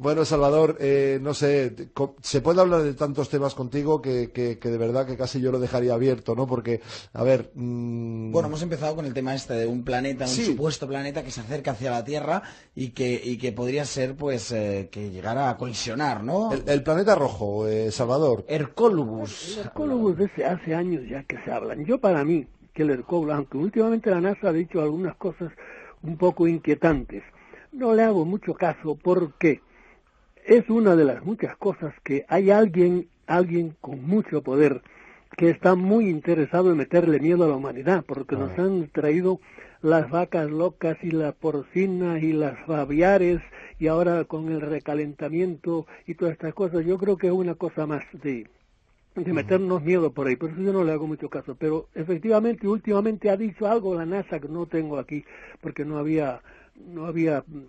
Bueno, Salvador, no sé, se puede hablar de tantos temas contigo que de verdad que casi yo lo dejaría abierto, ¿no? Porque, a ver... Bueno, hemos empezado con el tema este de un planeta, un Sí, supuesto planeta que se acerca hacia la Tierra y que podría ser, pues, que llegara a colisionar, ¿no? el planeta rojo, Salvador. Hercólubus. El Hercólogos hace años ya que se hablan. Yo para mí, que el Hercólogos, aunque últimamente la NASA ha dicho algunas cosas un poco inquietantes, no le hago mucho caso porque es una de las muchas cosas que hay alguien con mucho poder que está muy interesado en meterle miedo a la humanidad, porque nos han traído las vacas locas y la porcina y las aviares y ahora con el recalentamiento y todas estas cosas. Yo creo que es una cosa más de meternos miedo por ahí, por eso yo no le hago mucho caso, pero efectivamente últimamente ha dicho algo la NASA que no tengo aquí, porque no había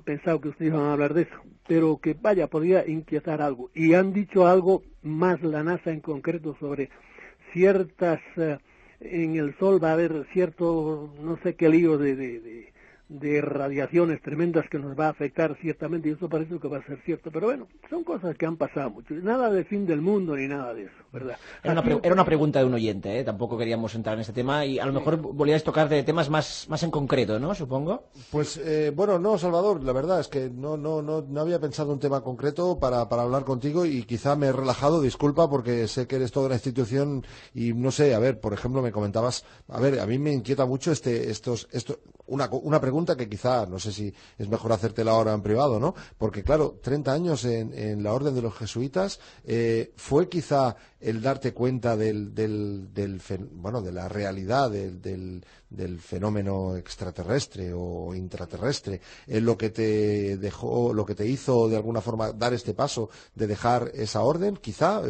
pensado que ustedes iban a hablar de eso, pero que vaya, podría inquietar algo, y han dicho algo más la NASA en concreto sobre ciertas, en el Sol va a haber cierto, no sé qué lío de radiaciones tremendas que nos va a afectar ciertamente, y eso parece que va a ser cierto, pero bueno, son cosas que han pasado mucho, nada de fin del mundo ni nada de eso, ¿verdad? Era una pregunta de un oyente, ¿eh? Tampoco queríamos entrar en este tema y a lo mejor volvíais tocar de temas más en concreto, ¿no? Supongo. Pues bueno, no, Salvador, la verdad es que no había pensado un tema concreto para hablar contigo y quizá me he relajado, disculpa, porque sé que eres toda una institución y no sé, a ver, por ejemplo, me comentabas, a ver, a mí me inquieta mucho una pregunta que quizá, no sé si es mejor hacértela ahora en privado, ¿no? Porque claro, 30 años en la Orden de los Jesuitas, ¿fue quizá el darte cuenta de la realidad del fenómeno extraterrestre o intraterrestre, lo que te dejó, lo que te hizo de alguna forma dar este paso de dejar esa orden, quizá,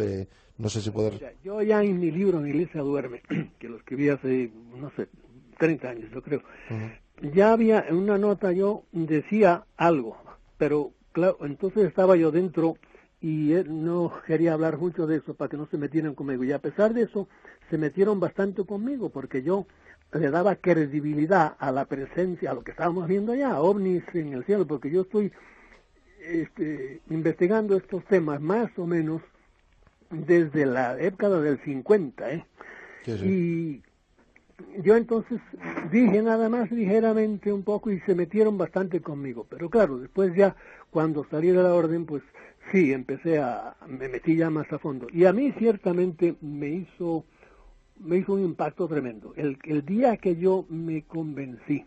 no sé si poder... Yo ya en mi libro, en Iglesia Duerme, que lo escribí hace, no sé, 30 años, yo creo, ya había en una nota, yo decía algo, pero claro, entonces estaba yo dentro y no quería hablar mucho de eso para que no se metieran conmigo, y a pesar de eso se metieron bastante conmigo porque yo le daba credibilidad a la presencia, a lo que estábamos viendo allá, ovnis en el cielo, porque yo estoy investigando estos temas más o menos desde la década del 50, Sí, sí. y yo entonces dije nada más ligeramente un poco y se metieron bastante conmigo, pero claro, después ya cuando salí de la orden, pues sí, me metí ya más a fondo, y a mí ciertamente me hizo un impacto tremendo. El día que yo me convencí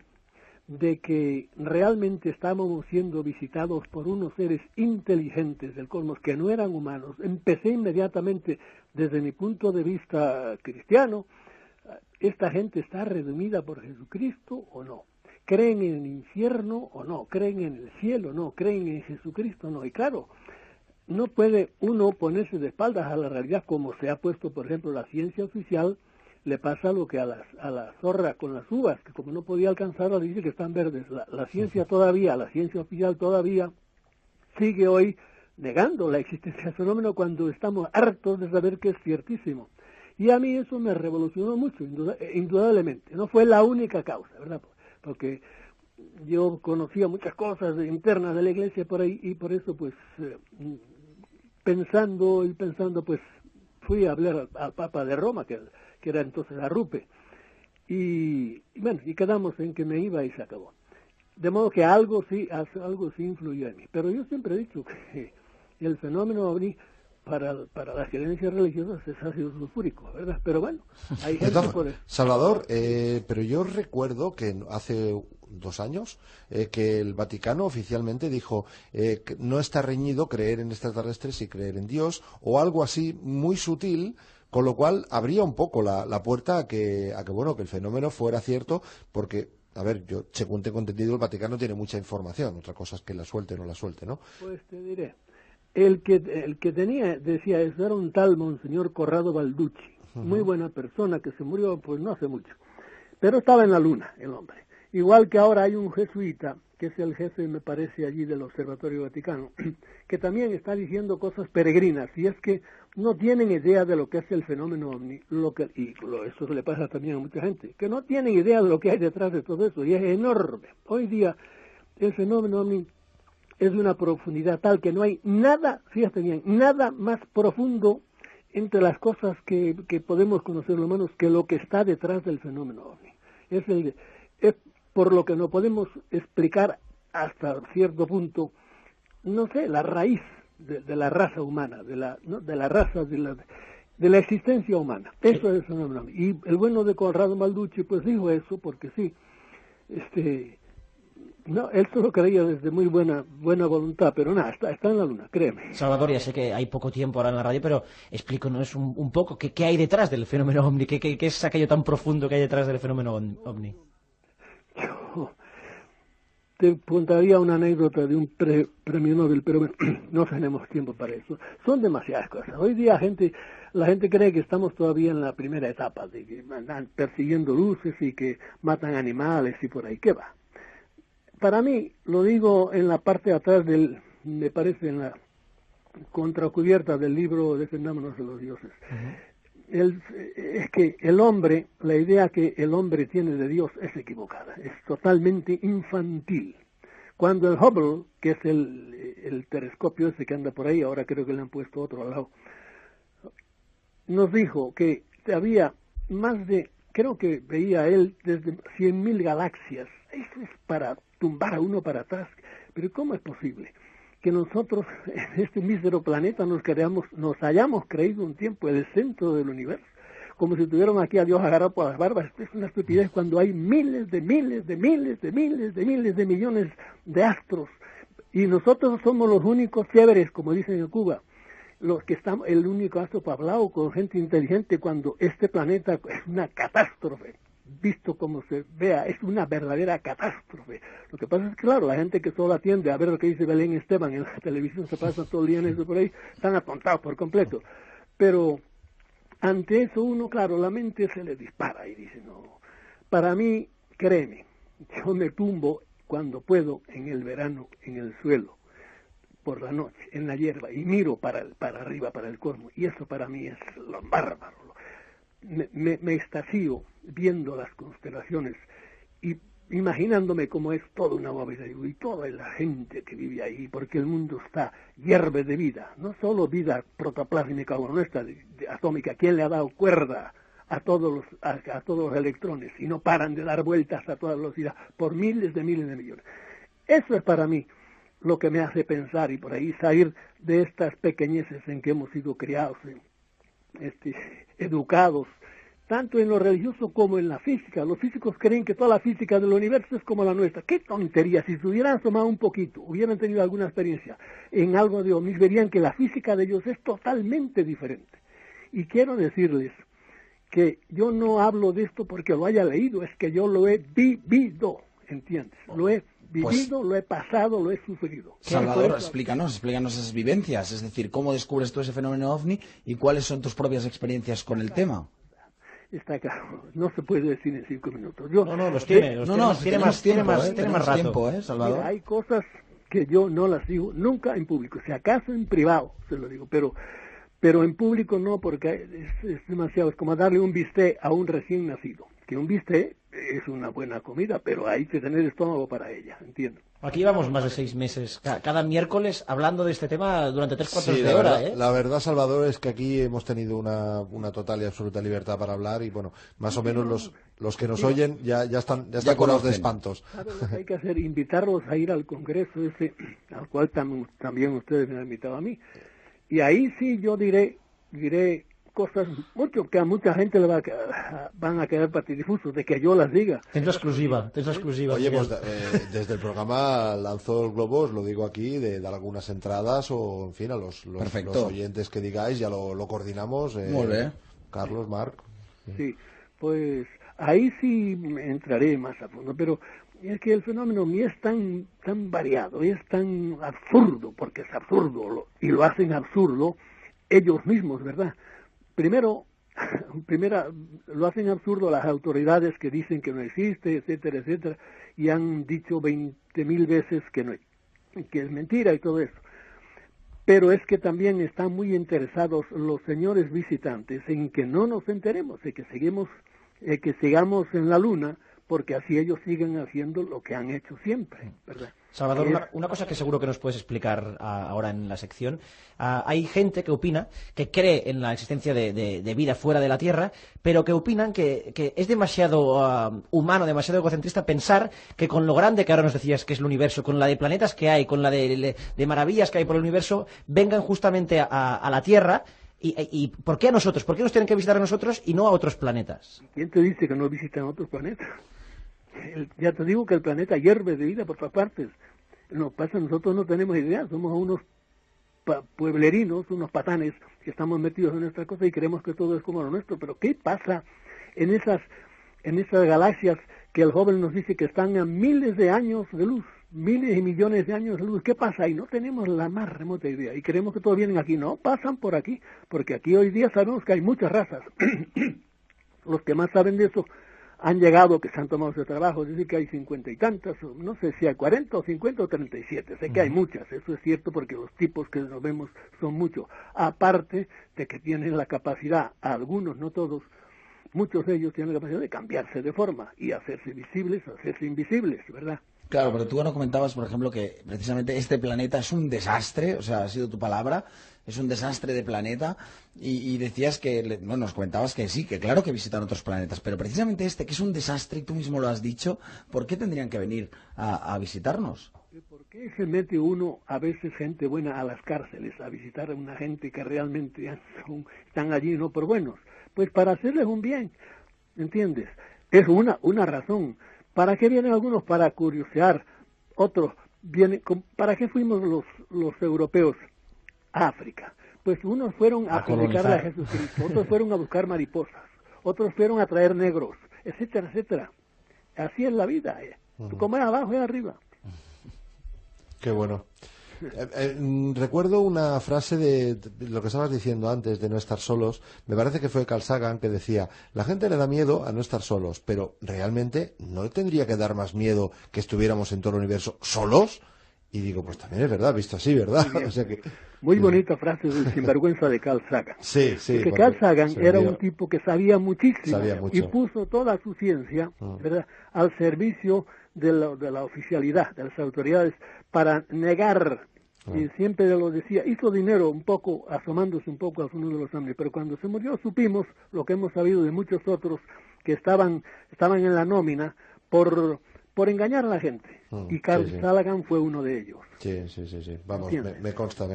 de que realmente estábamos siendo visitados por unos seres inteligentes del cosmos que no eran humanos, empecé inmediatamente desde mi punto de vista cristiano, ¿esta gente está redimida por Jesucristo o no? ¿Creen en el infierno o no? ¿Creen en el cielo o no? ¿Creen en Jesucristo o no? Y claro, no puede uno ponerse de espaldas a la realidad como se ha puesto, por ejemplo, la ciencia oficial. Le pasa lo que a la zorra con las uvas, que como no podía alcanzarlas, dice que están verdes. La ciencia oficial todavía sigue hoy negando la existencia del fenómeno cuando estamos hartos de saber que es ciertísimo. Y a mí eso me revolucionó mucho, indudablemente. No fue la única causa, ¿verdad? Porque yo conocía muchas cosas internas de la iglesia por ahí y por eso, pues, pensando, pues, fui a hablar al Papa de Roma, que era entonces Arrupe, y bueno, y quedamos en que me iba y se acabó. De modo que algo sí influyó en mí. Pero yo siempre he dicho que el fenómeno ovni para las creencias religiosas es ácido sulfúrico, ¿verdad? Pero bueno, hay gente por eso. Salvador, pero yo recuerdo que hace 2 años que el Vaticano oficialmente dijo que no está reñido creer en extraterrestres y creer en Dios, o algo así muy sutil, con lo cual abría un poco la puerta a que el fenómeno fuera cierto, porque, a ver, yo, según tengo entendido, el Vaticano tiene mucha información, otra cosa es que la suelte o no la suelte, ¿no? Pues te diré, el que decía eso era un tal Monseñor Corrado Balducci, muy buena persona que se murió pues no hace mucho, pero estaba en la luna el hombre. Igual que ahora hay un jesuita, que es el jefe, me parece, allí del Observatorio Vaticano, que también está diciendo cosas peregrinas, y es que no tienen idea de lo que es el fenómeno ovni, eso le pasa también a mucha gente, que no tienen idea de lo que hay detrás de todo eso, y es enorme. Hoy día el fenómeno ovni es de una profundidad tal que no hay nada, fíjate bien, nada más profundo entre las cosas que podemos conocer los humanos que lo que está detrás del fenómeno ovni. Es por lo que no podemos explicar hasta cierto punto, no sé, la raíz de la raza humana, de la existencia humana. Eso es el fenómeno ovni. Y el bueno de Conrado Balducci pues dijo eso porque sí, no, él solo creía desde muy buena voluntad, pero nada, está en la luna, créeme. Salvador, ya sé que hay poco tiempo ahora en la radio, pero explícanos un poco qué hay detrás del fenómeno ovni, qué es aquello tan profundo que hay detrás del fenómeno ovni. Yo te contaría una anécdota de un premio Nobel, pero no tenemos tiempo para eso. Son demasiadas cosas. Hoy día la gente cree que estamos todavía en la primera etapa, de que andan persiguiendo luces y que matan animales y por ahí. ¿Qué va? Para mí, lo digo en la parte de atrás me parece en la contracubierta del libro Defendámonos de los dioses. Es que el hombre, la idea que el hombre tiene de Dios es equivocada, es totalmente infantil. Cuando el Hubble, que es el telescopio ese que anda por ahí, ahora creo que le han puesto otro al lado, nos dijo que había más de, creo que veía él desde 100.000 galaxias. Eso es para tumbar a uno para atrás. Pero ¿cómo es posible que nosotros en este mísero planeta nos hayamos creído un tiempo el centro del universo? Como si tuviéramos aquí a Dios agarrado por las barbas. Esto es una estupidez cuando hay miles de millones de astros. Y nosotros somos los únicos chéveres, como dicen en Cuba, los que estamos, el único astro hablado con gente inteligente cuando este planeta es una catástrofe. Visto como se vea, es una verdadera catástrofe. Lo que pasa es que, claro, la gente que solo atiende a ver lo que dice Belén Esteban en la televisión, se pasa todo el día en eso por ahí, están atontados por completo. Pero ante eso uno, claro, la mente se le dispara y dice, no, para mí, créeme, yo me tumbo cuando puedo en el verano en el suelo, por la noche, en la hierba, y miro para arriba, para el colmo, y eso para mí es lo bárbaro. Me extasío viendo las constelaciones y imaginándome cómo es toda una bóveda y toda la gente que vive ahí, porque el mundo hierve de vida, no solo vida protoplásmica como nuestra, atómica. ¿Quién le ha dado cuerda a todos los electrones y no paran de dar vueltas a toda velocidad por miles de millones? Eso es para mí lo que me hace pensar y por ahí salir de estas pequeñeces en que hemos sido criados, educados, tanto en lo religioso como en la física. Los físicos creen que toda la física del universo es como la nuestra. ¡Qué tontería! Si se hubieran tomado un poquito, hubieran tenido alguna experiencia en algo de ovnis, verían que la física de ellos es totalmente diferente. Y quiero decirles que yo no hablo de esto porque lo haya leído, es que yo lo he vivido, ¿entiendes? Lo he vivido, lo he pasado, lo he sufrido. Salvador, explícanos esas vivencias, es decir, ¿cómo descubres tú ese fenómeno ovni y cuáles son tus propias experiencias con el tema? Está claro, no se puede decir en 5 minutos. Tiene más rato, Salvador. Mira, hay cosas que yo no las digo nunca en público, si acaso en privado se lo digo, pero en público no, porque es demasiado, es como darle un bistec a un recién nacido, que un bistec es una buena comida, pero hay que tener estómago para ella, entiendo. Aquí llevamos más de 6 meses, cada miércoles, hablando de este tema durante 3/4 de la hora. Verdad, la verdad, Salvador, es que aquí hemos tenido una total y absoluta libertad para hablar y, bueno, más o menos los que nos oyen ya están curados de espantos. Claro, lo que hay que hacer, invitarlos a ir al congreso ese, al cual también ustedes me han invitado a mí. Y ahí sí yo diré cosas mucho que a mucha gente le van a quedar patidifusos de que yo las diga. Tendrá exclusiva. Oye, pues desde el programa lanzo el globo, os lo digo aquí, de dar algunas entradas o, en fin, a los oyentes que digáis, ya lo coordinamos. Muy bien. Carlos, Marc. Sí, pues ahí sí entraré más a fondo, pero es que el fenómeno ni es tan variado, es tan absurdo, porque es absurdo, y lo hacen absurdo ellos mismos, ¿verdad? Primero, lo hacen absurdo las autoridades que dicen que no existe, etcétera, etcétera, y han dicho 20.000 veces que es mentira y todo eso. Pero es que también están muy interesados los señores visitantes en que no nos enteremos, de que sigamos en la luna, porque así ellos siguen haciendo lo que han hecho siempre, ¿verdad? Salvador, una cosa que seguro que nos puedes explicar ahora en la sección. Hay gente que opina, que cree en la existencia de vida fuera de la Tierra, pero que opinan que es demasiado humano, demasiado egocentrista pensar que con lo grande que ahora nos decías que es el universo, con la de planetas que hay, con la de maravillas que hay por el universo, vengan justamente a la Tierra. ¿Y por qué a nosotros? ¿Por qué nos tienen que visitar a nosotros y no a otros planetas? ¿Quién te dice que no visitan otros planetas? Ya te digo que el planeta hierve de vida por todas partes. No pasa, nosotros no tenemos idea, somos unos pueblerinos, unos patanes que estamos metidos en nuestra cosa y creemos que todo es como lo nuestro. Pero ¿qué pasa en esas galaxias que el joven nos dice que están a miles de años de luz, miles y millones de años de luz? ¿Qué pasa ahí? No tenemos la más remota idea y creemos que todos vienen aquí. No, pasan por aquí, porque aquí hoy día sabemos que hay muchas razas. Los que más saben de eso han llegado, que se han tomado ese trabajo, dice que hay 50 y tantas, no sé si hay 40 o 50 o 37, sé que hay muchas, eso es cierto porque los tipos que nos vemos son muchos, aparte de que tienen la capacidad, algunos, no todos, muchos de ellos tienen la capacidad de cambiarse de forma y hacerse visibles, hacerse invisibles, ¿verdad? Claro, pero tú no comentabas, por ejemplo, que precisamente este planeta es un desastre, o sea, ha sido tu palabra, es un desastre de planeta, y decías que, bueno, nos comentabas que sí, que claro que visitan otros planetas, pero precisamente este, que es un desastre, y tú mismo lo has dicho, ¿por qué tendrían que venir a visitarnos? ¿Por qué se mete uno, a veces gente buena, a las cárceles, a visitar a una gente que realmente están allí no por buenos? Pues para hacerles un bien, ¿entiendes? Es una razón. ¿Para qué vienen algunos? Para curiosear. Otros vienen. ¿Para qué fuimos los europeos a África? Pues unos fueron a predicarle a Jesucristo, otros fueron a buscar mariposas, otros fueron a traer negros, etcétera, etcétera. Así es la vida. Tú como es abajo es arriba. Qué bueno. Recuerdo una frase de lo que estabas diciendo antes, de no estar solos. Me parece que fue Carl Sagan que decía: la gente le da miedo a no estar solos, pero realmente no tendría que dar más miedo que estuviéramos en todo el universo solos. Y digo, pues también es verdad, visto así, ¿verdad? O sea que, muy bonita frase del sinvergüenza de Carl Sagan. Sí, sí. Porque Carl Sagan era un tipo que sabía muchísimo y mucho. puso toda su ciencia, ¿verdad?, al servicio de la oficialidad, de las autoridades, para negar, y siempre lo decía, hizo dinero un poco, asomándose un poco al fondo de los hombres, pero cuando se murió supimos lo que hemos sabido de muchos otros que estaban en la nómina por engañar a la gente, y Carl Sagan fue uno de ellos. Sí. Vamos, me consta.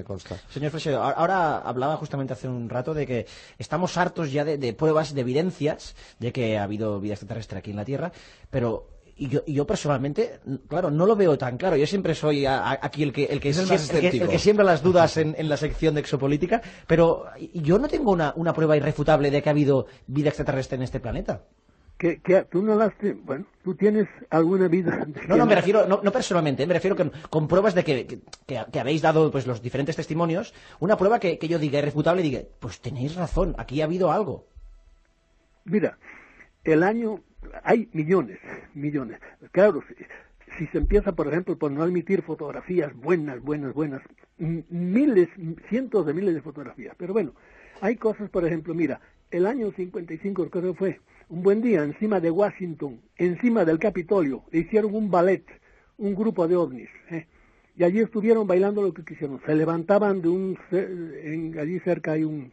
Señor Fresedo, ahora hablaba justamente hace un rato de que estamos hartos ya de pruebas, de evidencias de que ha habido vida extraterrestre aquí en la Tierra, pero yo personalmente, claro, no lo veo tan claro. Yo siempre soy aquí el que siembra las dudas en la sección de exopolítica, pero yo no tengo una prueba irrefutable de que ha habido vida extraterrestre en este planeta. Que tú no las... Bueno, tú tienes alguna vida... No, me refiero, no personalmente, me refiero con pruebas de que habéis dado pues los diferentes testimonios, una prueba que yo diga irrefutable y diga, pues tenéis razón, aquí ha habido algo. Mira, el año... Hay millones. Claro, si se empieza, por ejemplo, por no admitir fotografías buenas, miles, cientos de miles de fotografías. Pero bueno, hay cosas, por ejemplo, mira, el año 55, creo que fue, un buen día, encima de Washington, encima del Capitolio, le hicieron un ballet, un grupo de ovnis, y allí estuvieron bailando lo que quisieron. Se levantaban allí cerca hay un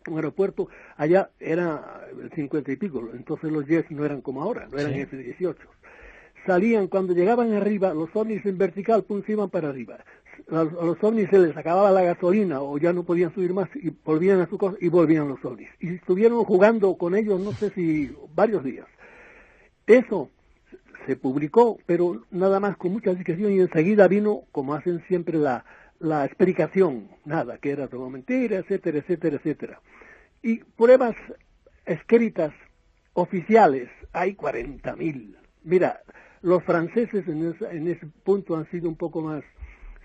aeropuerto, allá era el 50 y pico, entonces los jets no eran como ahora, no eran F-18. Salían, cuando llegaban arriba, los ovnis en vertical, se iban para arriba. A los ovnis se les acababa la gasolina o ya no podían subir más y volvían a su cosa y volvían los ovnis. Y estuvieron jugando con ellos, no sé si varios días. Eso se publicó, pero nada más con mucha discreción, y enseguida vino, como hacen siempre, la explicación, nada, que era todo mentira, etcétera, etcétera, etcétera. Y pruebas escritas oficiales, hay 40.000. Mira, los franceses en ese punto han sido un poco más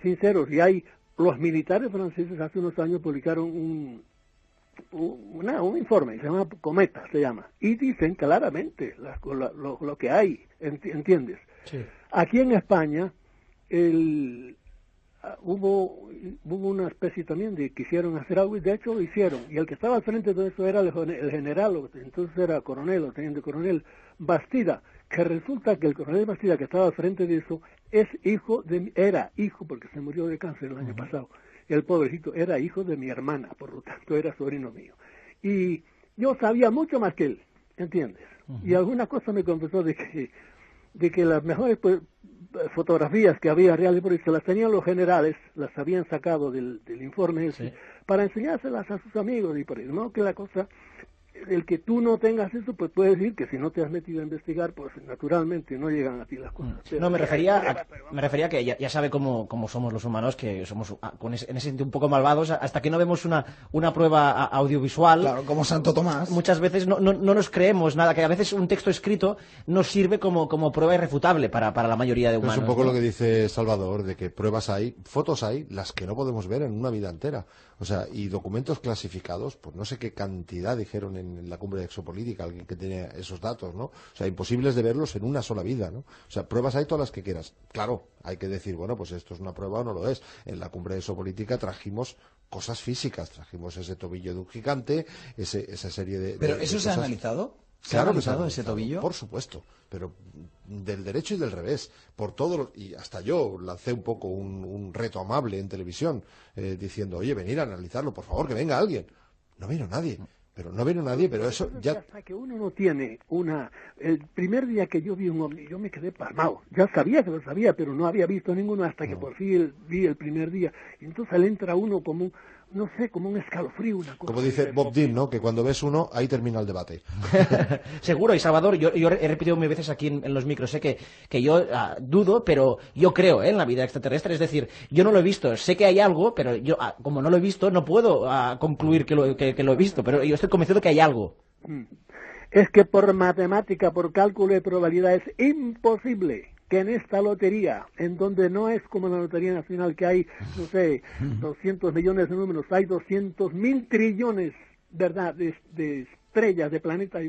sinceros, y los militares franceses hace unos años publicaron un informe, se llama Cometa, y dicen claramente lo que hay, ¿entiendes? Sí. Aquí en España hubo una especie también de quisieron hacer algo, y de hecho lo hicieron, y el que estaba al frente de todo eso era el general, entonces era coronel o teniente coronel Bastida, que resulta que el coronel Bastida, que estaba al frente de eso, era hijo, porque se murió de cáncer el año pasado, el pobrecito era hijo de mi hermana, por lo tanto era sobrino mío. Y yo sabía mucho más que él, ¿entiendes? Y alguna cosa me confesó de que las mejores fotografías que había reales, porque se las tenían los generales, las habían sacado del informe ese, para enseñárselas a sus amigos y por ahí, ¿no? Que la cosa, el que tú no tengas eso, pues puede decir que si no te has metido a investigar, pues naturalmente no llegan a ti las cosas. No, me refería a que ya sabe cómo somos los humanos, que somos en ese sentido un poco malvados, hasta que no vemos una prueba audiovisual. Claro, como Santo Tomás. Muchas veces no nos creemos nada, que a veces un texto escrito nos sirve como prueba irrefutable para la mayoría de humanos. Es un poco ¿no? lo que dice Salvador, de que pruebas hay, fotos hay, las que no podemos ver en una vida entera. O sea, y documentos clasificados, pues no sé qué cantidad dijeron en la cumbre de Exopolítica, alguien que tenía esos datos, ¿no? O sea, imposibles de verlos en una sola vida, ¿no? O sea, pruebas hay todas las que quieras. Claro, hay que decir, bueno, pues esto es una prueba o no lo es. En la cumbre de Exopolítica trajimos cosas físicas, trajimos ese tobillo de un gigante, esa serie de... ¿Pero eso de se ha cosas. analizado? ¿Se Claro ha que se ha analizado ese analizado, tobillo? por supuesto, pero del derecho y del revés, por todo y hasta yo lancé un poco un reto amable en televisión, diciendo, oye, venir a analizarlo, por favor, que venga alguien. No vino nadie, pero eso ya... Hasta que uno no tiene el primer día que yo vi un ovni, yo me quedé pasmado. Ya sabía que lo sabía, pero no había visto ninguno hasta que por fin vi el primer día. Y entonces le entra uno como como un escalofrío, una cosa. Como dice Bob Dylan, ¿no? Que cuando ves uno, ahí termina el debate. Seguro, y Salvador, yo he repetido mil veces aquí en los micros, sé que yo dudo, pero yo creo en la vida extraterrestre, es decir, yo no lo he visto, sé que hay algo, pero yo, como no lo he visto, no puedo concluir que lo he visto, pero yo estoy convencido de que hay algo. Es que por matemática, por cálculo de probabilidad, es imposible que en esta lotería, en donde no es como la Lotería Nacional, que hay, no sé, 200 millones de números, hay 200.000 trillones, ¿verdad?, de estrellas, de planetas,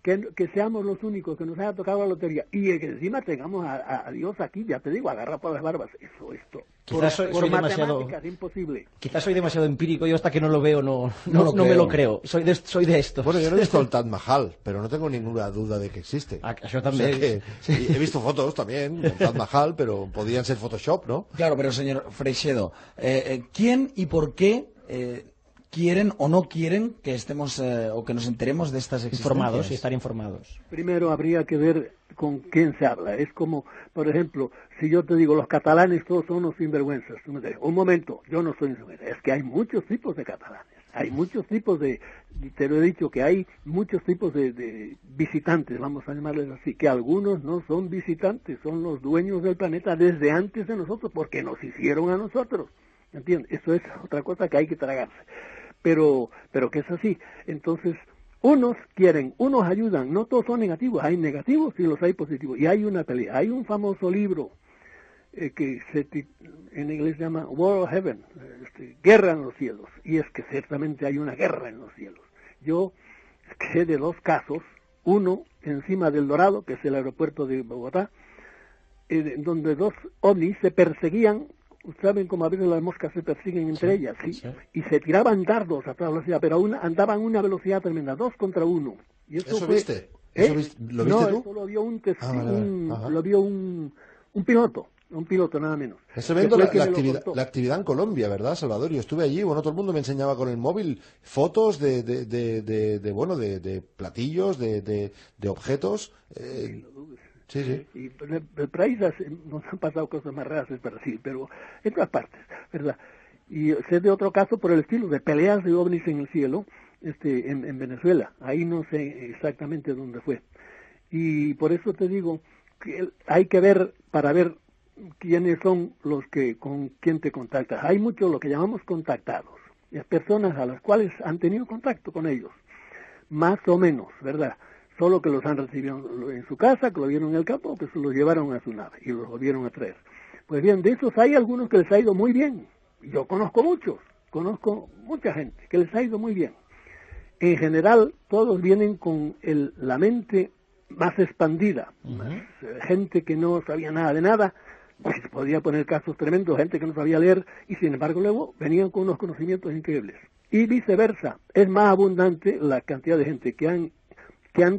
que seamos los únicos que nos haya tocado la lotería, y que encima tengamos a Dios aquí, ya te digo, agarra por las barbas, eso. Quizás soy demasiado... es imposible. Quizás soy demasiado empírico, yo hasta que no lo veo no me lo creo. Soy de esto. Bueno, yo no he visto el Taj Mahal, pero no tengo ninguna duda de que existe. Yo también. O sea que, sí. He visto fotos también del Taj Mahal, pero podían ser Photoshop, ¿no? Claro, pero señor Freixedo, ¿quién y por qué quieren o no quieren que estemos o que nos enteremos de estas existencias? Informados y estar informados. Primero habría que ver con quién se habla. Es como, por ejemplo, si yo te digo, los catalanes todos son unos sinvergüenzas. Tú me dices, un momento, yo no soy sinvergüenza. Es que hay muchos tipos de catalanes. Hay muchos tipos te lo he dicho, que hay muchos tipos de visitantes, vamos a llamarles así, que algunos no son visitantes, son los dueños del planeta desde antes de nosotros, porque nos hicieron a nosotros. ¿Entiendes? Eso es otra cosa que hay que tragarse. Pero que es así. Entonces, unos quieren, unos ayudan, no todos son negativos, hay negativos y los hay positivos. Y hay una pelea, hay un famoso libro que en inglés se llama War of Heaven, Guerra en los cielos. Y es que ciertamente hay una guerra en los cielos. Yo sé de dos casos, uno encima del Dorado, que es el aeropuerto de Bogotá, donde dos ovnis se perseguían. Saben cómo a veces las moscas se persiguen entre ellas, ¿sí? Sí. Y se tiraban dardos a toda velocidad, pero andaban a una velocidad tremenda, 2 contra 1. Y ¿Eso viste? ¿Lo viste no, tú? eso lo vio lo vio un piloto nada menos. Eso viendo la actividad en Colombia, ¿verdad, Salvador? Yo estuve allí, bueno, todo el mundo me enseñaba con el móvil fotos de platillos, de objetos. Sí. Y el país nos han pasado cosas más raras, es verdad, sí, pero en todas partes, ¿verdad? Y sé de otro caso por el estilo, de peleas de ovnis en el cielo, en Venezuela. Ahí no sé exactamente dónde fue. Y por eso te digo que hay que ver, para ver quiénes son con quién te contactas. Hay muchos lo que llamamos contactados, es personas a las cuales han tenido contacto con ellos, más o menos, ¿verdad? Solo que los han recibido en su casa, que lo vieron en el campo, que se los llevaron a su nave y los volvieron a traer. Pues bien, de esos hay algunos que les ha ido muy bien. Yo conozco mucha gente que les ha ido muy bien. En general, todos vienen con la mente más expandida, gente que no sabía nada de nada, pues podía poner casos tremendos, gente que no sabía leer, y sin embargo luego venían con unos conocimientos increíbles. Y viceversa, es más abundante la cantidad de gente que han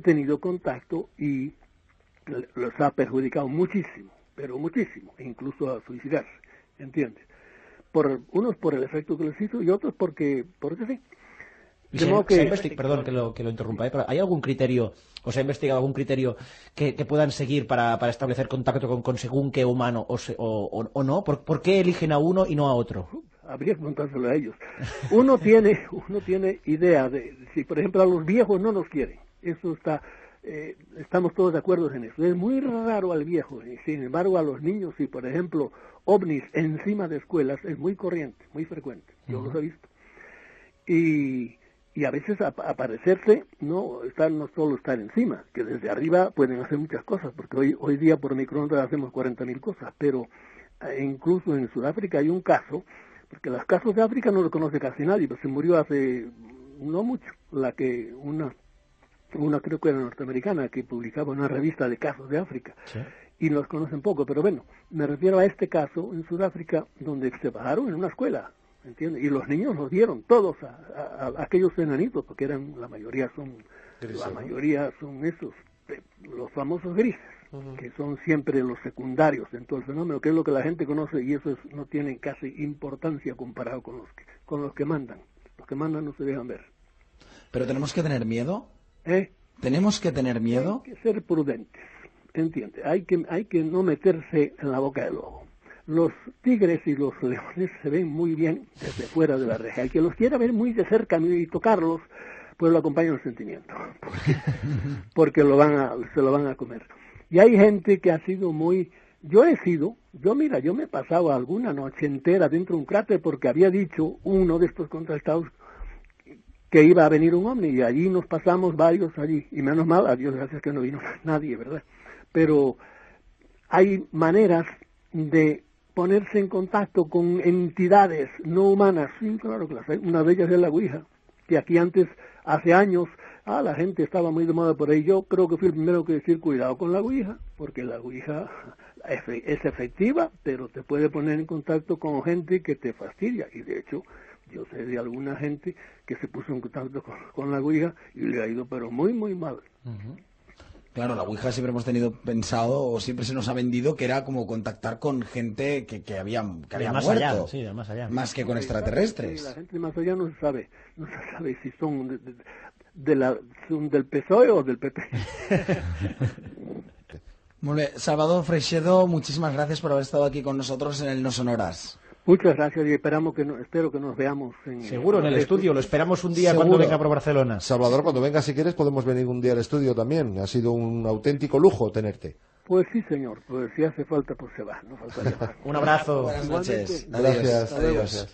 tenido contacto y los ha perjudicado muchísimo, pero muchísimo, incluso a suicidarse, ¿entiendes? Unos por el efecto que les hizo y otros porque sí. Perdón que lo interrumpa, pero ¿hay algún criterio, o se ha investigado algún criterio que puedan seguir para establecer contacto con según qué humano o no? ¿Por qué eligen a uno y no a otro? Habría que preguntárselo a ellos. Uno tiene idea de si, por ejemplo, a los viejos no nos quieren. Eso estamos todos de acuerdo en eso. Es muy raro al viejo. Y sin embargo, a los niños, si, por ejemplo, ovnis encima de escuelas, es muy corriente, muy frecuente. Yo los he visto. Y a veces aparecerse no solo estar encima, que desde arriba pueden hacer muchas cosas, porque hoy día por microondas hacemos 40.000 cosas, pero incluso en Sudáfrica hay un caso, porque los casos de África no lo conoce casi nadie, pero se murió hace no mucho, una creo que era norteamericana, que publicaba una revista de casos de África, ¿sí? Y nos conocen poco, pero bueno, me refiero a este caso en Sudáfrica, donde se bajaron en una escuela, ¿entiendes? Y los niños los dieron todos a aquellos enanitos, porque la mayoría son esos, los famosos grises, que son siempre los secundarios en todo el fenómeno, que es lo que la gente conoce, y eso no tiene casi importancia comparado con los que mandan. Los que mandan no se dejan ver. ¿Pero tenemos que tener miedo? ¿Tenemos que tener miedo? Hay que ser prudentes, ¿entiendes? Hay que no meterse en la boca del lobo. Los tigres y los leones se ven muy bien desde fuera de la reja. El que los quiera ver muy de cerca y tocarlos, pues lo acompaña el sentimiento, porque se lo van a comer. Y hay gente que ha sido yo me he pasado alguna noche entera dentro de un cráter porque había dicho uno de estos contrastados que iba a venir un ovni, y allí nos pasamos varios allí, y menos mal, a Dios gracias que no vino nadie, ¿verdad? Pero hay maneras de ponerse en contacto con entidades no humanas. Sí, claro que las hay. Una de ellas es la Ouija, que aquí antes, hace años, la gente estaba muy de moda por ahí. Yo creo que fui el primero que decir cuidado con la Ouija, porque la Ouija es efectiva, pero te puede poner en contacto con gente que te fastidia, y de hecho yo sé de alguna gente que se puso en contacto con la Ouija y le ha ido pero muy muy mal. Claro, la Ouija siempre hemos tenido pensado, o siempre se nos ha vendido, que era como contactar con gente que había más muerto. Allá, sí, más allá. Más que con extraterrestres. Sí, la gente de más allá no se sabe si son del PSOE o del PP. Muy bien. Salvador Freixedo, muchísimas gracias por haber estado aquí con nosotros en el No Sonoras. Muchas gracias y espero que nos veamos. Seguro, en el estudio. Lo esperamos un día cuando venga por Barcelona. Salvador, cuando venga, si quieres, podemos venir un día al estudio también. Ha sido un auténtico lujo tenerte. Pues sí, señor. Pues si hace falta, pues se va. No faltaría más. Un abrazo. Buenas noches. Gracias. Adiós.